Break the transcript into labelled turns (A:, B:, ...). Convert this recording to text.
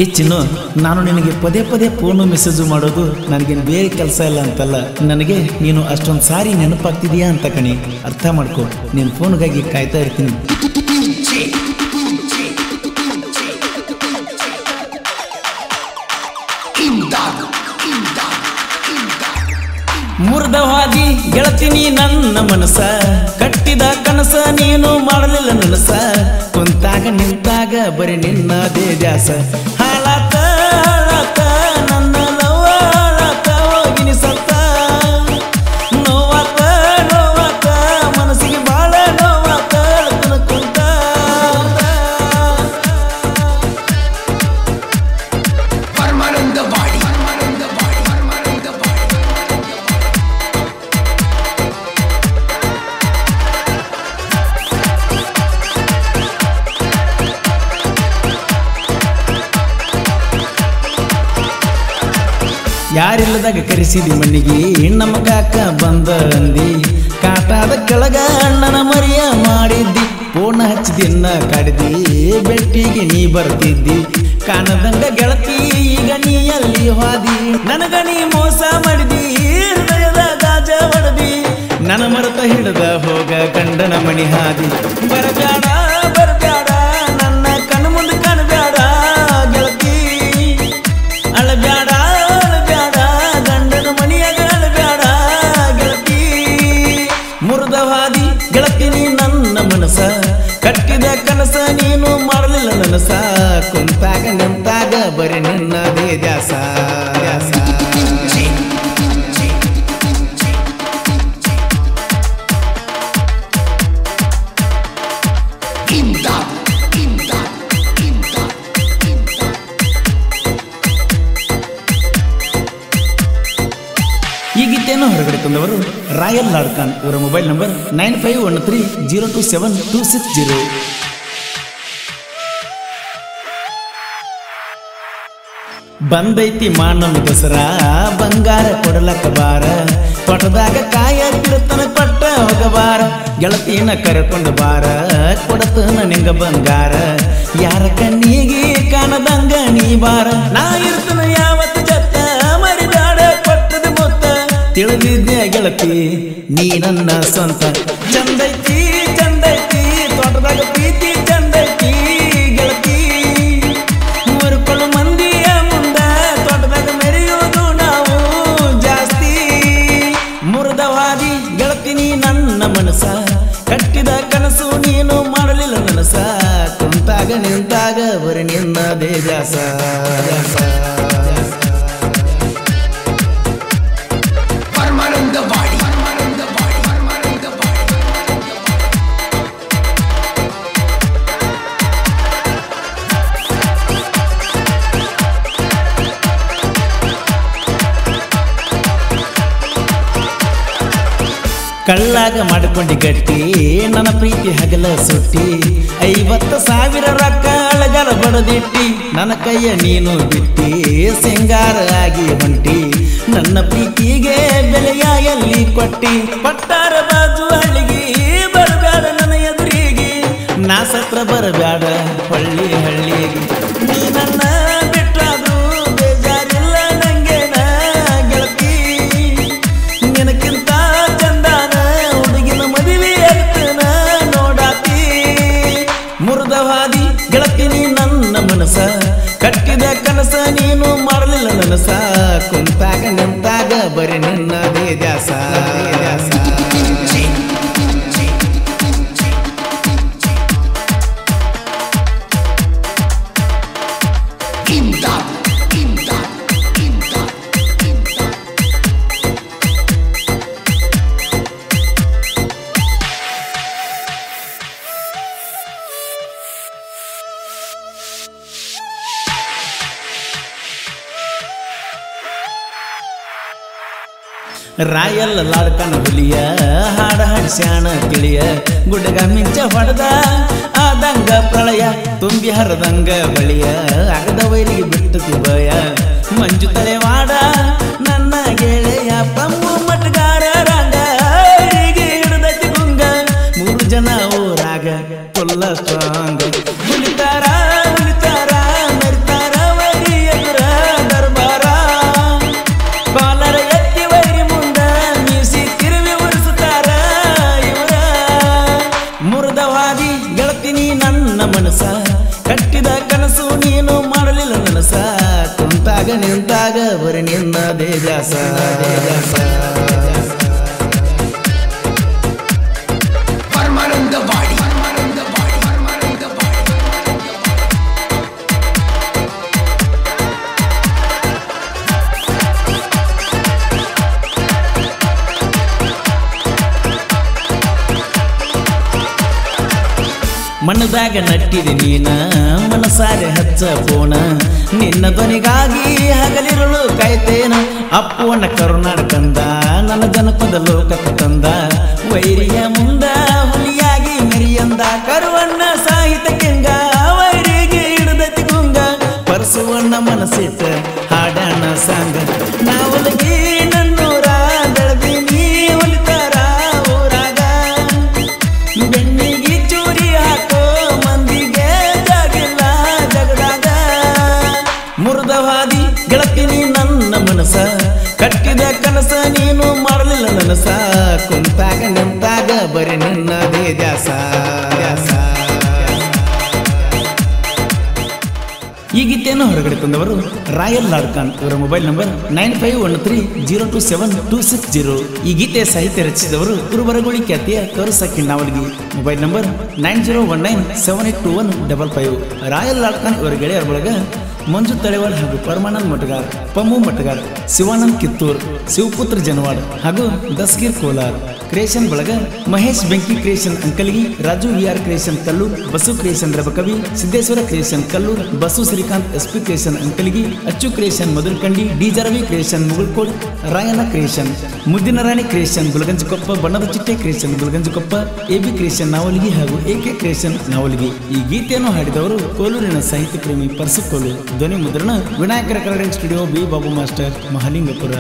A: ಚಿನ್ನು, ನಾನು ನಿನಗೆ ಪದೇ ಪದೇ ಫೋನು ಮೆಸೇಜು ಮಾಡೋದು ನನಗೇನು ಬೇರೆ ಕೆಲಸ ಇಲ್ಲ ಅಂತಲ್ಲ, ನನಗೆ ನೀನು ಅಷ್ಟೊಂದು ಸಾರಿ ನೆನಪಾಗ್ತಿದೀಯಾ ಅಂತ ಕಣಿ. ಅರ್ಥ ಮಾಡ್ಕೊ, ನೀನು ಫೋನ್ಗಾಗಿ ಕಾಯ್ತಾ ಇರ್ತೀನಿ. ಮುರಿದ ಹಾದಿ ಗೆಳತೀನಿ ನನ್ನ ಮನಸ, ಕಟ್ಟಿದ ಕನಸ ನೀನು ಮಾಡಲಿಲ್ಲ ನನಸ, ಕುಂತಾಗ ನಿಂತಾಗ ಬರೀ ನಿನ್ನದೇ ದ್ಯಾಸ. ಹಾಳಾತ ಹಾಳಾತ ನನ್ನ ಲವ್ ಹಾಳಾತ, ಹೋಗಿನಿ ಸತ್ತ ನೋವಾತ ನೋವಾತ, ಮನಸ್ಸಿಗೆ ಬಾಳ ನೋವಾತ ಕುಂತ. ಯಾರಿಲ್ಲದಾಗ ಕರೆಸಿದಿ ಮಣ್ಣಿಗೆ ನಮಗಾಕ ಬಂದ ಅಂದಿ, ಕಾಟಾದ ಕೆಳಗ ಅಣ್ಣನ ಮರಿಯ ಮಾಡಿದ್ದಿ, ಫೋನ್ ಹಚ್ಚಿದಿನ್ನ ಕಾಡಿದಿ, ಬೆಟ್ಟಿಗೆ ನೀ ಬರ್ತಿದ್ದಿ, ಕಾಣದಂಗ ಗೆಳತಿ ಈಗ ನೀ ಅಲ್ಲಿ ಹಾದಿ, ನನಗ ನೀ ಮೋಸ ಮಾಡಿದಿ, ಹೃದಯದ ಗಾಜ ಹೊಡೆದಿ, ನನ್ನ ಮರತ ಹಿಡಿದ ಹೋಗ ಗಂಡನ ಮಣಿ ಹಾದಿ. ಬರಬ್ಯಾಡ ಬರಬ್ಯಾಡ ನನ್ನ ಕಣ್ಣು ಮುಂದೆ ಕಾಣಬ್ಯಾಡ ಗೆಳತಿ, ಅಳಬ್ಯಾಡ ಗೆಳತೀನಿ ನನ್ನ ಮನಸ, ಕಟ್ಟಿದ ಕನಸ ನೀನು ಮಾಡಲಿಲ್ಲ ನನಸ, ಕುಂತಾಗ ನಿಂತಾಗ ಬರೀ ನಿನ್ನದೇ ದ್ಯಾಸ ದ್ಯಾಸ. ಈ ಗೀತೆಯನ್ನು ಹೊರಗಡೆ ತಂದವರು ರಾಯಲ್ ಲಾಡ್ಖಾನ್. ಇವರ ಮೊಬೈಲ್ ನಂಬರ್ 9513027260. ಬಂದೈತಿ ಮಾನವ ದಸರಾ ಬಂಗಾರ ಕೊಡಲಕ್ಕ ಬಾರ, ತೋಟದಾಗ ಕಾಯ ತಿರುತನ ಕೊಟ್ಟ ಹೋಗಬಾರ, ಗೆಳತಿನ ಕರ್ಕೊಂಡು ಬಾರ ಕೊಡತನ ನಿಂಗ ಬಂಗಾರ, ಯಾರ ಕಣ್ಣಿಗೆ ಕಾಣದಂಗ ನೀ ಬಾರ, ನಾ ಇರ್ತನ ಯಾವತ್ತು ಜತ್ತ ಮರಿದಾಡ ಕೊಟ್ಟದ ಮೊತ್ತ, ತಿಳಿದಿದ್ದೆ ಗೆಳತಿ ನೀ ನನ್ನ ಸ್ವಂತ. ಚಂದೈತಿ ಚಂದೈತಿ ತೋಟದಾಗ ಪ್ರೀತಿ ಚಂದೈತಿ ಗೆಳತಿ, ಮುರ್ಕೊಳ್ಳು ಮಂದಿಯ ಮುಂದ ತೋಟದಾಗ ಮೆರೆಯೋದು ನಾವು ಜಾಸ್ತಿ. ಮುರಿದ ಹಾದಿ ಗೆಳತೀನಿ ನನ್ನ ಮನಸ, ಕಟ್ಟಿದ ಕನಸು ನೀನು ಮಾಡಲಿಲ್ಲ ನನಸ, ಕುಂತಾಗ ನಿಂತಾಗ ಬರೀ ನಿನ್ನದೇ ದ್ಯಾಸ ದ್ಯಾಸ. ಕಳ್ಳಾಗ ಮಾಡಿಕೊಂಡಿ ಗಟ್ಟಿ ನನ್ನ ಪ್ರೀತಿ ಹಗಲ ಸುಟ್ಟಿ, 50,000 ರೊಕ್ಕ ಅಳಗಲ ಬಡದಿಟ್ಟಿ, ನನ್ನ ಕೈಯ ನೀನು ಬಿಟ್ಟಿ ಸಿಂಗಾರ ಆಗಿ ಹೊಂಟಿ, ನನ್ನ ಪ್ರೀತಿಗೆ ಬೆಲೆಯ ಎಲ್ಲಿ ಕೊಟ್ಟಿ, ಪಟ್ಟಾರ ಬಾಜು ಹಳ್ಳಿಗೆ ಬರಬ್ಯಾಡ ನನ್ನ ಎದುರಿಗೆ, ನಾ ಸತ್ರ ಬರಬ್ಯಾಡ ಹಳ್ಳಿ ಹಳ್ಳಿಗೆ, ನೀ ನನ್ನ ಬಿಟ್ಟಾದ್ರು ಬೇಜಾರಿಲ್ಲ ನಂಗೆ ನಾ ಗೆಳತಿ, ನಿನಕ್ಕಿಂತ ಮುರಿದ ಹಾದಿ ಗೆಳತೀನಿ ನನ್ನ ಮನಸ, ಕಟ್ಟಿದ ಕನಸ ನೀನು ಮಾಡಲಿಲ್ಲ ನನಸ, ಕುಂತಾಗ ನಿಂತಾಗ ಬರೀ ನಿನ್ನದೇ ದ್ಯಾಸ ದ್ಯಾಸ. ರಾಯಲ್ ಲಾಡ್ಖಾನ್ ಹುಲಿಯ ಹಾಡ ಹಾಡ್ಸ್ಯಾಣ ತಿಳಿಯ, ಗುಡ್ಡಗ ಮಿಂಚ ಹೊಡೆದ ಆದಂಗ ಪ್ರಳಯ, ತುಂಬಿ ಹರದಂಗ ಬಳಿಯ ಅಗದ ವೈಲಿಗೆ ಬಿಟ್ಟು ಭಯ, ಮಂಜು ತಲೆವಾಡ ನನ್ನ ಗೆಳೆಯ ಪಮ್ಮು ಮಟ್ಗಾರ ರಂಗ, ಹಿಡಿದೈತಿ ಗುಂಗ 3 ಜನ ಊರಾಗ ಫುಲ್ಲ ಸ್ಟ್ರಾಂಗ್, ಉಳಿತಾರ ಉಳಿತಾರ ಮೆರಿತಾರ ಕುಂತಾಗ ನಿಂತಾಗ ಬರೀ ನಿನ್ನದೇ ದ್ಯಾಸ ಮನದಾಗ ನಟ್ಟಿದೆ ನೀನ ಮನಸಾರೆ ಹಚ್ಚ ಪೋಣ ನಿನ್ನ ಧ್ವನಿಗಾಗಿ ಹಗಲಿರುಳು ಕಾಯ್ತೇನ ಅಪ್ಪನ ಕರುನಾಡ ಕಂದ ನನ್ನ ಜನಪದ ಲೋಕಕ್ಕೆ ತಂದ ವೈರಿಯ ಮುಂದ ಹುಲಿಯಾಗಿ ಮೆರಿಯಂದ ಕರುವಣ್ಣ ಸಾಹಿತ್ಯ ಕೆಂಗ ವೈರಿಗೆ ಹಿಡದತಿ ಗುಂಗ ಪರಸುವಣ್ಣ ಮನಸ್ಸಿಟ್ಟ ಹಾಡಣ ಸಾಂಗ ನಾವಲಗಿ ನನ್ನೂರ ಬೆಳದಿನಿ ಹೊಲಿತಾರ ಊರಾಗ ಬೆಣ್ಣಿಗೆ ಚೂರಿ ಹಾಕೋ ಮಂದಿಗೆ ಜಾಗಿಲ್ಲ ಜಗದಾಗ ಮುರಿದವಾದಿ ಗೆಳತೀನಿ ನನ್ನ ಮನಸ ಕಟ್ಟಿದ ಕನಸ ನೀನು ಮಾಡಲಿಲ್ಲ ನನಸ ಕುಂತಾಗ ನಿಂತಾಗ ಬರೀ ನಿನ್ನದೇ ದ್ಯಾಸ ದ್ಯಾಸ ಈ ಗೀತೆಯನ್ನು ಹೊರಗಡೆ ತಂದವರು ರಾಯಲ್ ಲಾಡ್ಖಾನ್ ಇವರ ಮೊಬೈಲ್ ನಂಬರ್ 9513027260. ಈ ಗೀತೆಯ ಸಾಹಿತ್ಯ ರಚಿಸಿದವರು ಕುರುಬರಗೋಳಿ ಖ್ಯಾತಿಯ ಕರುಸಕ್ಕಿ Navalgi. Mobile number 9019782155. Royal Ladkhan ಇವರ ಗೆಳೆಯರ ಬಳಗ ಮಂಜು ತಳೆವಾಡ್ ಹಾಗೂ ಪರಮಾನಂದ್ ಮಟಗಾರ್, ಪಮ್ಮು ಮಟಗಾರ್, ಶಿವಾನಂದ್ ಕಿತ್ತೂರ್, ಶಿವಪುತ್ರ ಜನವಾಡ್ ಹಾಗೂ ದಸ್ಗೀರ್ ಕೋಲಾರ್. ಕ್ರಿಯೇಷನ್ ಬಳಗ ಮಹೇಶ್ ಬೆಂಕಿ creation Ankalgi, Raju VR creation Kallur, Basu creation Rabakavi, Siddeshwara creation Kallur, Basu Shrikant SP creation Ankalgi, Achchu creation Madhurkandi, D Jaravi creation Mugulkod, Rayanna creation, ಮುದ್ದಿನ ರಾಣಿ ಕ್ರಿಯೇಷನ್ ಗುಲಗಂಜಕೊಪ್ಪ, ಬಣ್ಣದ ಚಿಟ್ಟೆ creation Gulaganjakoppa, AB creation Navalgi ಹಾಗೂ ಎಕೆ ಕ್ರಿಯೇಷನ್ ನಾವಲ್ಗಿ. ಈ ಗೀತೆಯನ್ನು ಹಾಡಿದವರು ಕೋಲೂರಿನ ಸಾಹಿತ್ಯ ಪ್ರೇಮಿ ಪರಸುಕೋಲು. ಧ್ವನಿ ಮುದ್ರಣ ವಿನಾಯಕರ Kannada studio, B Babu master, Mahalingapura.